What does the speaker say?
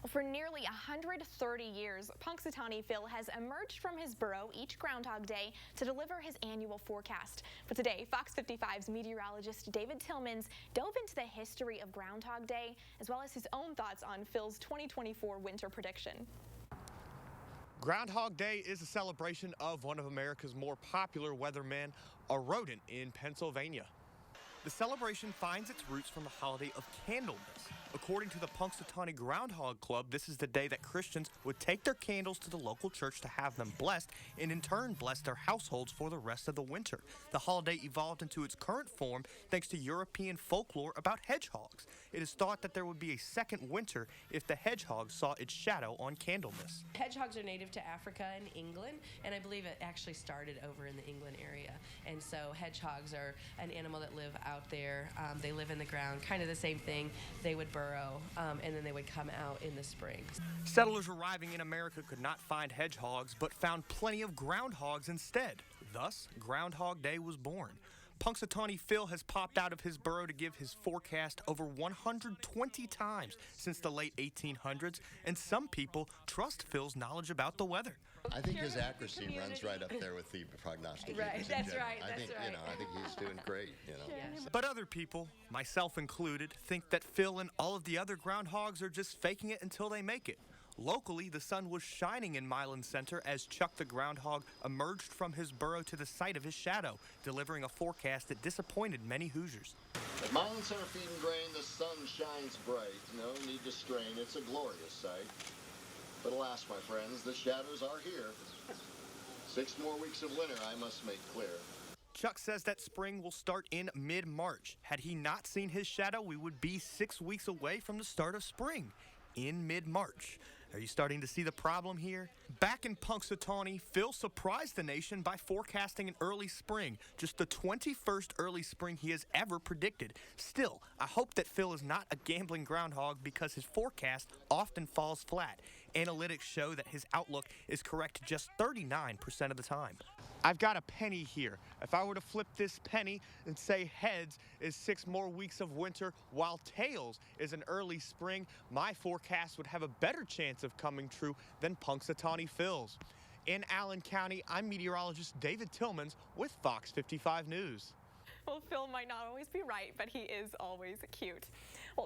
Well, for nearly 130 years, Punxsutawney Phil has emerged from his burrow each Groundhog Day to deliver his annual forecast. But today, Fox 55's meteorologist David Tillmans dove into the history of Groundhog Day, as well as his own thoughts on Phil's 2024 winter prediction. Groundhog Day is a celebration of one of America's more popular weathermen, a rodent in Pennsylvania. The celebration finds its roots from the holiday of Candlemas. According to the Punxsutawney Groundhog Club, this is the day that Christians would take their candles to the local church to have them blessed, and in turn bless their households for the rest of the winter. The holiday evolved into its current form thanks to European folklore about hedgehogs. It is thought that there would be a second winter if the hedgehog saw its shadow on Candlemas. Hedgehogs are native to Africa and England, and I believe it actually started over in the England area. And so hedgehogs are an animal that live out there. They live in the ground, kind of the same thing. They would burrow, and then they would come out in the spring. Settlers arriving in America could not find hedgehogs, but found plenty of groundhogs instead. Thus, Groundhog Day was born. Punxsutawney Phil has popped out of his burrow to give his forecast over 120 times since the late 1800s, and some people trust Phil's knowledge about the weather. I think his accuracy runs right up there with the prognosticators. Right, that's right. I think he's doing great. Yes. But other people, myself included, think that Phil and all of the other groundhogs are just faking it until they make it. Locally, the sun was shining in Milan Center as Chuck the groundhog emerged from his burrow to the sight of his shadow, delivering a forecast that disappointed many Hoosiers. At Milan Center Feed and Grain, the sun shines bright. No need to strain. It's a glorious sight. But alas, my friends, the shadows are here. 6 more weeks of winter, I must make clear. Chuck says that spring will start in mid-March. Had he not seen his shadow, we would be 6 weeks away from the start of spring. In mid-March. Are you starting to see the problem here? Back in Punxsutawney, Phil surprised the nation by forecasting an early spring, just the 21st early spring he has ever predicted. Still, I hope that Phil is not a gambling groundhog because his forecast often falls flat. Analytics show that his outlook is correct just 39% of the time. I've got a penny here. If I were to flip this penny and say heads is 6 more weeks of winter, while tails is an early spring, my forecast would have a better chance of coming true than Punxsutawney Phil's. In Allen County, I'm meteorologist David Tillmans with Fox 55 News. Well, Phil might not always be right, but he is always cute.